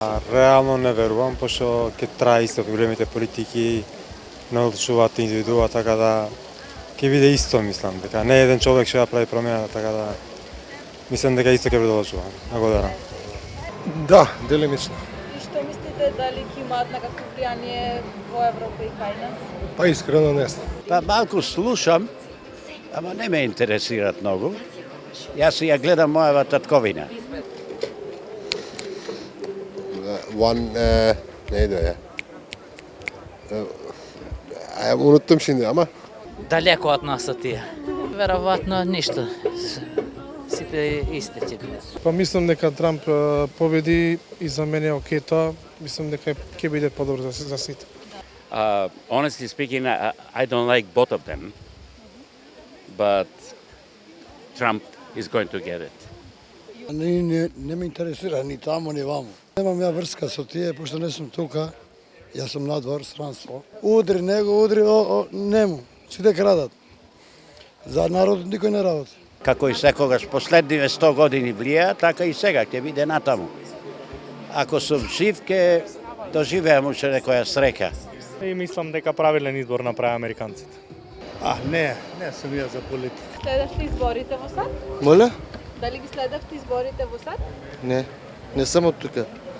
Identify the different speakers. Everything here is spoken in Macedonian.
Speaker 1: Реално не верувам, пошто ќе трае исто големите политики, не одлучуваат индивидуа, така да ќе биде исто, мислам, дека не еден човек ќе да прави промена, така да мислам дека исто ќе биде одлучувано. Благодарам.
Speaker 2: Да, делимично.
Speaker 3: И што мислите, дали ќе имаат некакво влијание во Европа и кај нас?
Speaker 2: Па искрено не знам.
Speaker 4: Па малку слушам, ама не ме интересираат многу. Јас ја гледам мојава татковина.
Speaker 5: Neydi o ya? Unuttum şimdi ama.
Speaker 6: Далеко од нас са тие. Веројатно ништо. Сите исти ќе бидат.
Speaker 2: Па мислам дека Трамп победи и за мене е окей тоа. Мислам дека ќе биде подобро за сите.
Speaker 7: Honestly speaking, I don't like both of them, but Trump is going to get it.
Speaker 8: Не ме интересира ни тамо ни вамо. Немам ја врска со тие, пошто не сум тука. Јас сум надвор, странство. Удри него, удри нему. Сите крадат. За народот никој не работи.
Speaker 4: Како и секогаш последниве 100 години влија, така и сега ќе биде натаму. Ако сум жив, ќе доживеам уште некоја среќа.
Speaker 9: И мислам дека правилен избор направи американците.
Speaker 2: Не сум ја за политика.
Speaker 3: Следевте изборите во САД?
Speaker 5: Моля?
Speaker 3: Дали ги следевте изборите во САД?
Speaker 5: Ne. Ne samo od tuka.